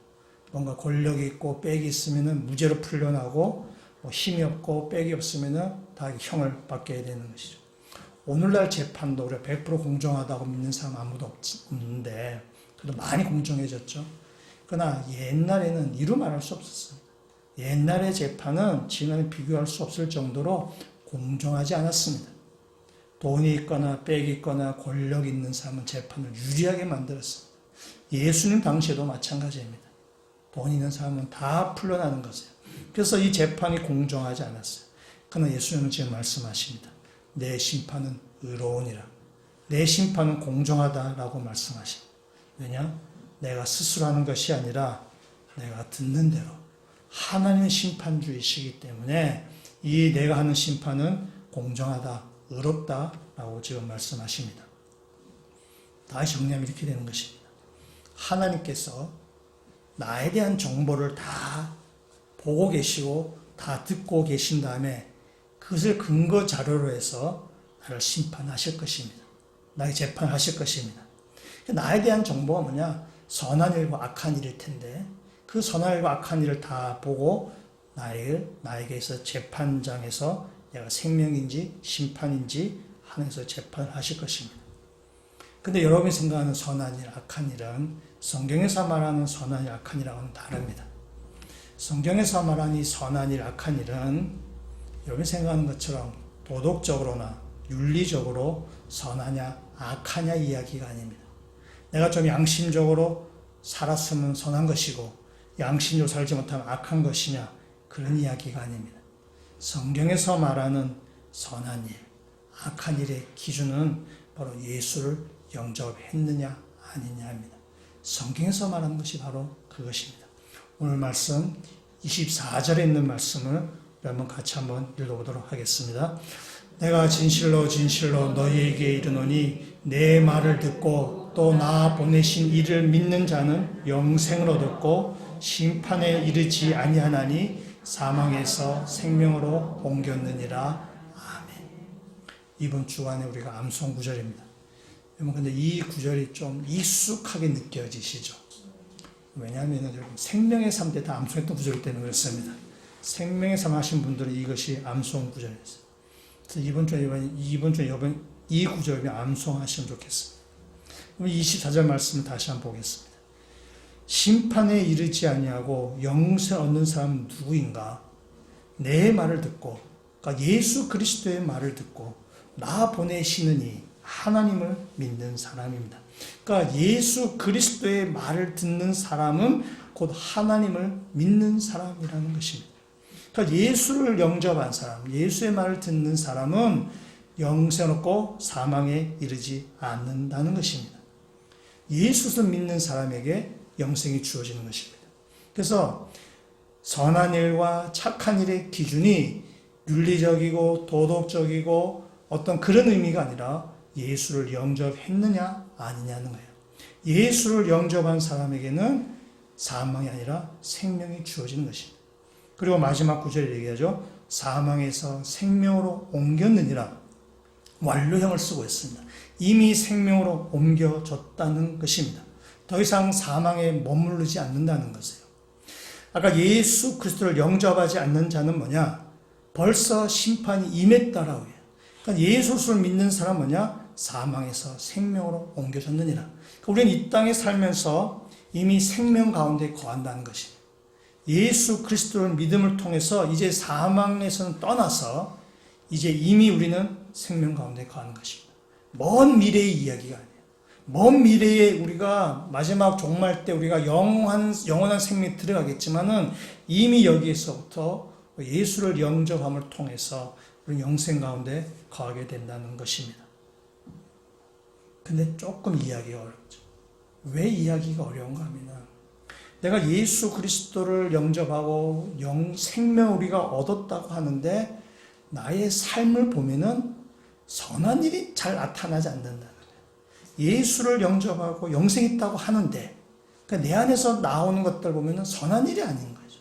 뭔가 권력이 있고 빽이 있으면은 무죄로 풀려나고 힘이 없고 빽이 없으면은 다 형을 받게 되는 것이죠. 오늘날 재판도 우리가 100% 공정하다고 믿는 사람 아무도 없는데 그래도 많이 공정해졌죠. 그러나 옛날에는 이루 말할 수 없었어요. 옛날의 재판은 지금과는 비교할 수 없을 정도로 공정하지 않았습니다. 돈이 있거나 빽이 있거나 권력이 있는 사람은 재판을 유리하게 만들었습니다. 예수님 당시에도 마찬가지입니다. 돈 있는 사람은 다 풀려나는 것이에요. 그래서 이 재판이 공정하지 않았어요. 그러나 예수님은 지금 말씀하십니다. 내 심판은 의로우니라. 내 심판은 공정하다라고 말씀하십니다. 왜냐? 내가 스스로 하는 것이 아니라 내가 듣는 대로 하나님의 심판주이시기 때문에 이 내가 하는 심판은 공정하다, 의롭다라고 지금 말씀하십니다. 다시 정리하면 이렇게 되는 것입니다. 하나님께서 나에 대한 정보를 다 보고 계시고 다 듣고 계신 다음에 그것을 근거 자료로 해서 나를 심판하실 것입니다. 나에게 재판하실 것입니다. 나에 대한 정보가 뭐냐? 선한 일과 악한 일일 텐데 그 선한 일과 악한 일을 다 보고 나에게서 재판장에서 내가 생명인지 심판인지 하면서 재판을 하실 것입니다. 근데 여러분이 생각하는 선한 일, 악한 일은 성경에서 말하는 선한 일, 악한 일하고는 다릅니다. 성경에서 말하는 이 선한 일, 악한 일은 여러분이 생각하는 것처럼 도덕적으로나 윤리적으로 선하냐, 악하냐 이야기가 아닙니다. 내가 좀 양심적으로 살았으면 선한 것이고 양심적으로 살지 못하면 악한 것이냐 그런 이야기가 아닙니다. 성경에서 말하는 선한 일, 악한 일의 기준은 바로 예수를 영접했느냐 아니냐입니다. 성경에서 말하는 것이 바로 그것입니다. 오늘 말씀 24절에 있는 말씀을 여러분 같이 한번 읽어보도록 하겠습니다. 내가 진실로 진실로 너희에게 이르노니 내 말을 듣고 또 나 보내신 이를 믿는 자는 영생을 얻었고 심판에 이르지 아니하나니 사망에서 생명으로 옮겼느니라. 아멘. 이번 주간에 우리가 암송 구절입니다. 여러분 근데 이 구절이 좀 익숙하게 느껴지시죠? 왜냐하면 여러분 생명의 삶 때 다 암송했던 구절 때문에 그렇습니다. 생명의 삶 하신 분들은 이것이 암송 구절이었어요. 그래서 이번 주에 이 구절을 암송하시면 좋겠습니다. 24절 말씀을 다시 한번 보겠습니다. 심판에 이르지 아니하고 영생 얻는 사람은 누구인가? 내 말을 듣고, 그러니까 예수 그리스도의 말을 듣고 나 보내시는 이 하나님을 믿는 사람입니다. 그러니까 예수 그리스도의 말을 듣는 사람은 곧 하나님을 믿는 사람이라는 것입니다. 그러니까 예수를 영접한 사람, 예수의 말을 듣는 사람은 영생 얻고 사망에 이르지 않는다는 것입니다. 예수를 믿는 사람에게 영생이 주어지는 것입니다. 그래서 선한 일과 착한 일의 기준이 윤리적이고 도덕적이고 어떤 그런 의미가 아니라 예수를 영접했느냐 아니냐는 거예요. 예수를 영접한 사람에게는 사망이 아니라 생명이 주어지는 것입니다. 그리고 마지막 구절에 얘기하죠. 사망에서 생명으로 옮겼느니라. 완료형을 쓰고 있습니다. 이미 생명으로 옮겨졌다는 것입니다. 더 이상 사망에 머무르지 않는다는 것이에요. 아까 예수 그리스도를 영접하지 않는 자는 뭐냐? 벌써 심판이 임했다라고 해요. 그러니까 예수를 믿는 사람은 뭐냐? 사망에서 생명으로 옮겨졌느니라. 그러니까 우리는 이 땅에 살면서 이미 생명 가운데 거한다는 것입니다. 예수 그리스도를 믿음을 통해서 이제 사망에서는 떠나서 이제 이미 우리는 생명 가운데 거하는 것입니다. 먼 미래의 이야기가 아니에요. 먼 미래에 우리가 마지막 종말 때 우리가 영원한 생명에 들어가겠지만은 이미 여기에서부터 예수를 영접함을 통해서 우리 영생 가운데 거하게 된다는 것입니다. 근데 조금 이야기가 어렵죠. 왜 이야기가 어려운가 하면 내가 예수 그리스도를 영접하고 생명 우리가 얻었다고 하는데 나의 삶을 보면은 선한 일이 잘 나타나지 않는다는 거예요. 예수를 영접하고 영생이 있다고 하는데 그러니까 내 안에서 나오는 것들 보면은 선한 일이 아닌 거죠.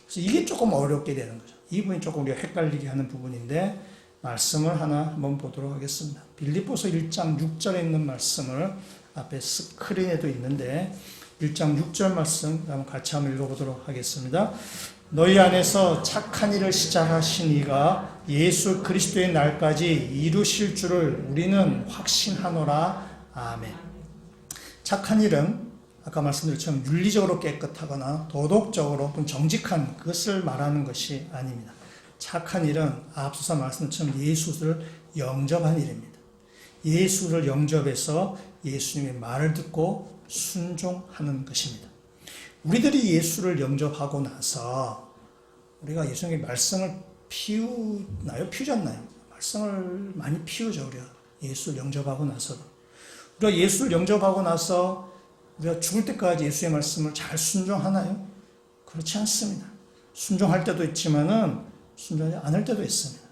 그래서 이게 조금 어렵게 되는 거죠. 이 부분이 조금 우리가 헷갈리게 하는 부분인데 말씀을 하나 한번 보도록 하겠습니다. 빌립보서 1장 6절에 있는 말씀을 앞에 스크린에도 있는데 1장 6절 말씀 한번 같이 한번 읽어보도록 하겠습니다. 너희 안에서 착한 일을 시작하신 이가 예수 그리스도의 날까지 이루실 줄을 우리는 확신하노라. 아멘. 착한 일은 아까 말씀드렸처럼 윤리적으로 깨끗하거나 도덕적으로 정직한 그것을 말하는 것이 아닙니다. 착한 일은 앞서서 말씀드렸처럼 예수를 영접한 일입니다. 예수를 영접해서 예수님의 말을 듣고 순종하는 것입니다. 우리들이 예수를 영접하고 나서 우리가 예수님의 말씀을 피우지 않나요? 말씀을 많이 피우죠. 우리가 예수를 영접하고 나서도. 우리가 예수를 영접하고 나서 우리가 죽을 때까지 예수의 말씀을 잘 순종하나요? 그렇지 않습니다. 순종할 때도 있지만은 순종하지 않을 때도 있습니다.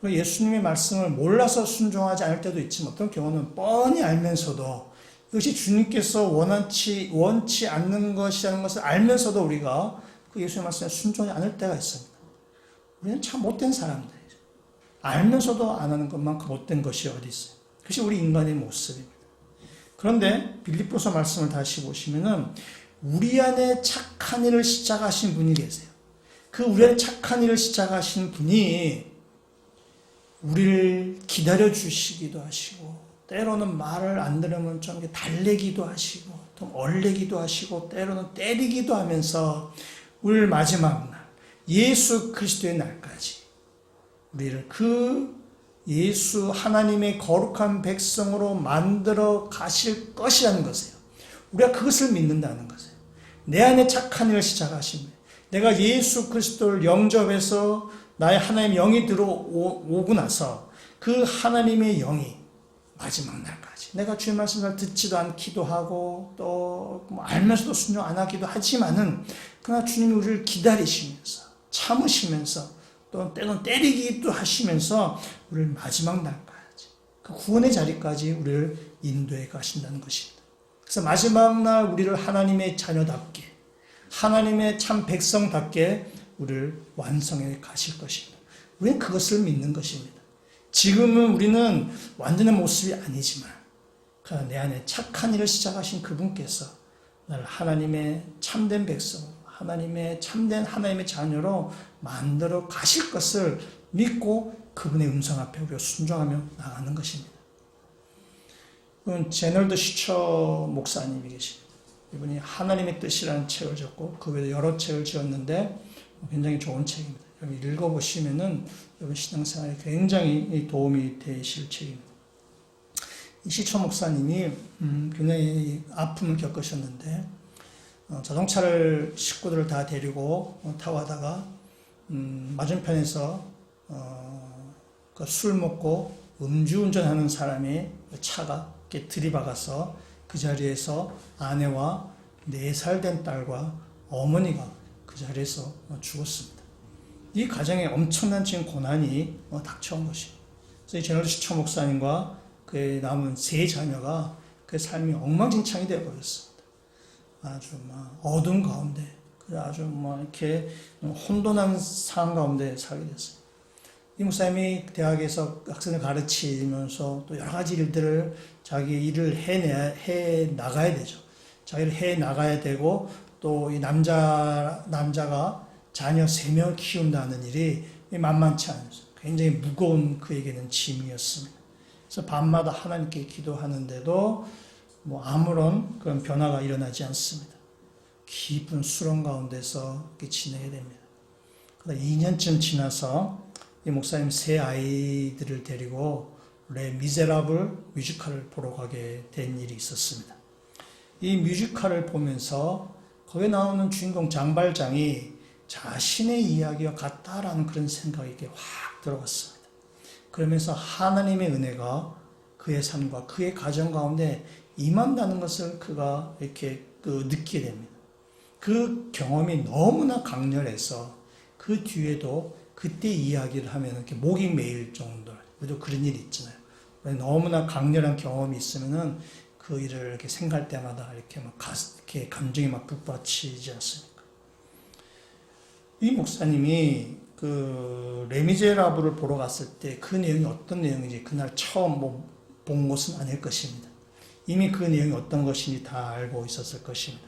예수님의 말씀을 몰라서 순종하지 않을 때도 있지만 어떤 경우는 뻔히 알면서도 이것이 주님께서 원치 않는 것이라는 것을 알면서도 우리가 그 예수의 말씀에 순종하지 않을 때가 있습니다. 우리는 참 못된 사람들이죠. 알면서도 안 하는 것만큼 못된 것이 어디 있어요. 그것이 우리 인간의 모습입니다. 그런데 빌립보서 말씀을 다시 보시면은 우리 안에 착한 일을 시작하신 분이 계세요. 그 우리 안에 착한 일을 시작하신 분이 우리를 기다려 주시기도 하시고 때로는 말을 안 들으면 좀 달래기도 하시고 좀 얼레기도 하시고 때로는 때리기도 하면서 우리를 마지막 날 예수 그리스도의 날까지 우리를 그 예수 하나님의 거룩한 백성으로 만들어 가실 것이라는 것이에요. 우리가 그것을 믿는다는 것이에요. 내 안에 착한 일을 시작하신 거예요. 내가 예수 그리스도를 영접해서 나의 하나님의 영이 들어오고 나서 그 하나님의 영이 마지막 날까지 내가 주의 말씀을 듣지도 않기도 하고 또 알면서도 순종 안 하기도 하지만은 그러나 주님이 우리를 기다리시면서 참으시면서 또 때는 때리기도 하시면서 우리를 마지막 날까지 그 구원의 자리까지 우리를 인도해 가신다는 것입니다. 그래서 마지막 날 우리를 하나님의 자녀답게 하나님의 참 백성답게 우리를 완성해 가실 것입니다. 우리는 그것을 믿는 것입니다. 지금은 우리는 완전한 모습이 아니지만 내 안에 착한 일을 시작하신 그분께서 나를 하나님의 참된 백성, 하나님의 참된 하나님의 자녀로 만들어 가실 것을 믿고 그분의 음성 앞에 우리가 순종하며 나가는 것입니다. 이분 제널드 슈처 목사님이 계십니다. 이분이 하나님의 뜻이라는 책을 적고 그 외에도 여러 책을 지었는데 굉장히 좋은 책입니다. 여러분 읽어보시면은 여러분 신앙생활에 굉장히 도움이 되실 책입니다. 이 시초 목사님이 굉장히 아픔을 겪으셨는데 자동차를 식구들을 다 데리고 타고 가다가 맞은편에서 술 먹고 음주운전하는 사람이 차가 이렇게 들이박아서 그 자리에서 아내와 4살 된 딸과 어머니가 그 자리에서 죽었습니다. 이 가정에 엄청난 지금 고난이 닥쳐온 것입니다. 그래서 이 제널드 슈처 목사님과 그의 남은 3자녀가 그 삶이 엉망진창이 되어버렸습니다. 아주 어둠 가운데, 아주 이렇게 혼돈한 상황 가운데 살게 됐어요. 이 목사님이 대학에서 학생을 가르치면서 또 여러 가지 일들을 자기 일을 해 나가야 되죠. 자기를 해 나가야 되고 또 이 남자가 자녀 3명 키운다는 일이 만만치 않았어요. 굉장히 무거운 그에게는 짐이었습니다. 그래서 밤마다 하나님께 기도하는데도 뭐 아무런 그런 변화가 일어나지 않습니다. 깊은 수렁 가운데서 이렇게 지내게 됩니다. 그러다 2년쯤 지나서 이 목사님 3 아이들을 데리고 레 미제라블 뮤지컬을 보러 가게 된 일이 있었습니다. 이 뮤지컬을 보면서 거기에 나오는 주인공 장발장이 자신의 이야기와 같다라는 그런 생각이 이렇게 확 들어갔습니다. 그러면서 하나님의 은혜가 그의 삶과 그의 가정 가운데 임한다는 것을 그가 이렇게 느끼게 됩니다. 그 경험이 너무나 강렬해서 그 뒤에도 그때 이야기를 하면 이렇게 목이 메일 정도, 우리도 그런 일이 있잖아요. 너무나 강렬한 경험이 있으면은 그 일을 이렇게 생각할 때마다 이렇게 이렇게 감정이 막 북받치지 않습니까? 이 목사님이 그 레미제라블을 보러 갔을 때 그 내용이 어떤 내용인지 그날 처음 본 것은 아닐 것입니다. 이미 그 내용이 어떤 것인지 다 알고 있었을 것입니다.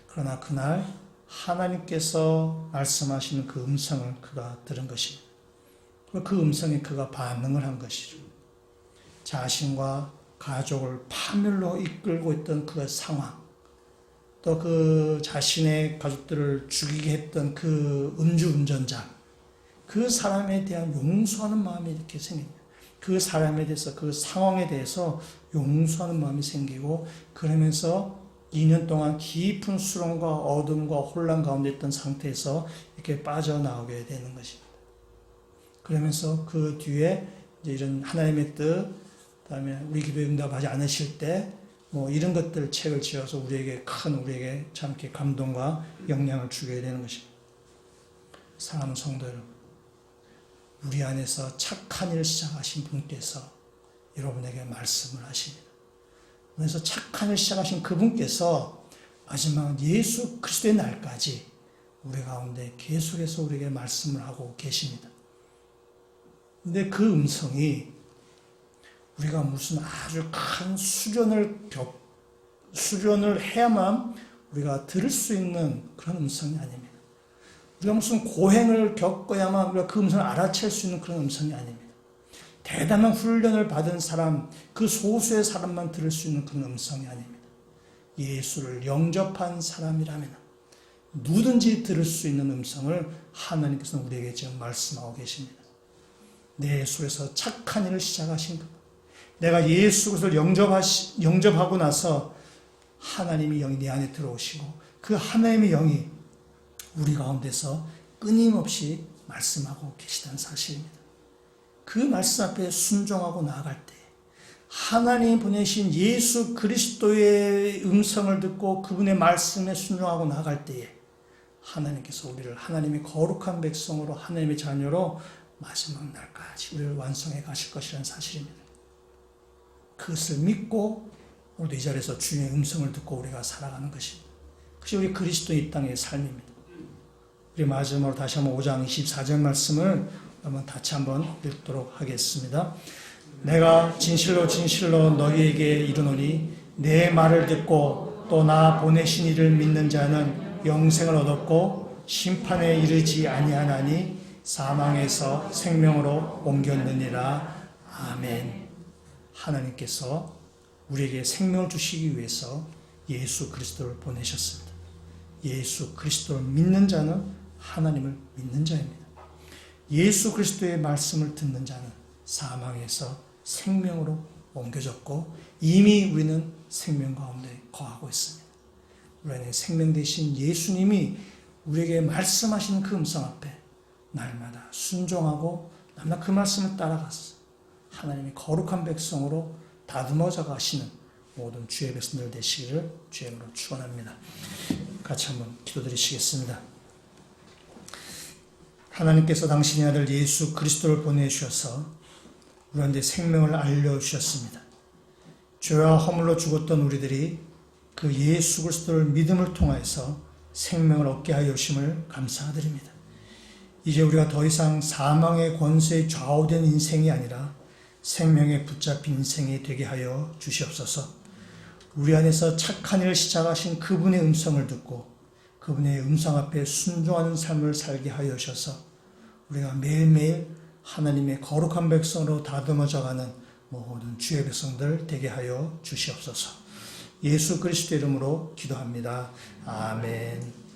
그러나 그날 하나님께서 말씀하시는 그 음성을 그가 들은 것입니다. 그리고 그 음성에 그가 반응을 한 것이죠. 자신과 가족을 파멸로 이끌고 있던 그 상황, 또 그 자신의 가족들을 죽이게 했던 그 음주운전자, 그 사람에 대한 용서하는 마음이 이렇게 생깁니다. 그 사람에 대해서, 그 상황에 대해서 용서하는 마음이 생기고, 그러면서 2년 동안 깊은 수렁과 어둠과 혼란 가운데 있던 상태에서 이렇게 빠져나오게 되는 것입니다. 그러면서 그 뒤에 이제 이런 하나님의 뜻, 그다음에 우리 기도에 응답하지 않으실 때 뭐 이런 것들 책을 지어서 우리에게 참 이렇게 감동과 영향을 주게 되는 것입니다. 사랑하는 성도 여러분, 우리 안에서 착한 일을 시작하신 분께서 여러분에게 말씀을 하십니다. 그래서 착한 일을 시작하신 그분께서 마지막 예수 그리스도의 날까지 우리 가운데 계속해서 우리에게 말씀을 하고 계십니다. 근데 그 음성이 우리가 무슨 아주 큰 수련을 해야만 우리가 들을 수 있는 그런 음성이 아닙니다. 우리가 무슨 고행을 겪어야만 우리가 그 음성을 알아챌 수 있는 그런 음성이 아닙니다. 대단한 훈련을 받은 사람, 그 소수의 사람만 들을 수 있는 그런 음성이 아닙니다. 예수를 영접한 사람이라면 누구든지 들을 수 있는 음성을 하나님께서 우리에게 지금 말씀하고 계십니다. 내 속에서 착한 일을 시작하신 것, 내가 예수 그리스도를 영접하고 나서 하나님의 영이 내 안에 들어오시고 그 하나님의 영이 우리 가운데서 끊임없이 말씀하고 계시다는 사실입니다. 그 말씀 앞에 순종하고 나아갈 때 하나님 보내신 예수 그리스도의 음성을 듣고 그분의 말씀에 순종하고 나아갈 때에 하나님께서 우리를 하나님의 거룩한 백성으로 하나님의 자녀로 마지막 날까지 우리를 완성해 가실 것이라는 사실입니다. 그것을 믿고 우리도 이 자리에서 주님의 음성을 듣고 우리가 살아가는 것입니다. 그것이 우리 그리스도의 이 땅의 삶입니다. 우리 마지막으로 다시 한번 5장 24절 말씀을 다시 한번 읽도록 하겠습니다. 내가 진실로 진실로 너희에게 이르노니 내 말을 듣고 또 나 보내신 이를 믿는 자는 영생을 얻었고 심판에 이르지 아니하나니 사망에서 생명으로 옮겼느니라. 아멘. 하나님께서 우리에게 생명을 주시기 위해서 예수 그리스도를 보내셨습니다. 예수 그리스도를 믿는 자는 하나님을 믿는 자입니다. 예수 그리스도의 말씀을 듣는 자는 사망에서 생명으로 옮겨졌고 이미 우리는 생명 가운데 거하고 있습니다. 우리 안에 생명 되신 예수님이 우리에게 말씀하시는 그 음성 앞에 날마다 순종하고 날마다 그 말씀을 따라가서 하나님의 거룩한 백성으로 다듬어져 가시는 모든 주의 백성들 되시기를 주의 이름으로 축원합니다. 같이 한번 기도드리시겠습니다. 하나님께서 당신의 아들 예수 그리스도를 보내주셔서 우리한테 생명을 알려주셨습니다. 죄와 허물로 죽었던 우리들이 그 예수 그리스도를 믿음을 통해서 생명을 얻게 하여 주심을 감사드립니다. 이제 우리가 더 이상 사망의 권세에 좌우된 인생이 아니라 생명에 붙잡힌 인생이 되게 하여 주시옵소서. 우리 안에서 착한 일을 시작하신 그분의 음성을 듣고 그분의 음성 앞에 순종하는 삶을 살게 하여 주셔서 우리가 매일매일 하나님의 거룩한 백성으로 다듬어져가는 모든 주의 백성들 되게 하여 주시옵소서. 예수 그리스도 이름으로 기도합니다. 아멘.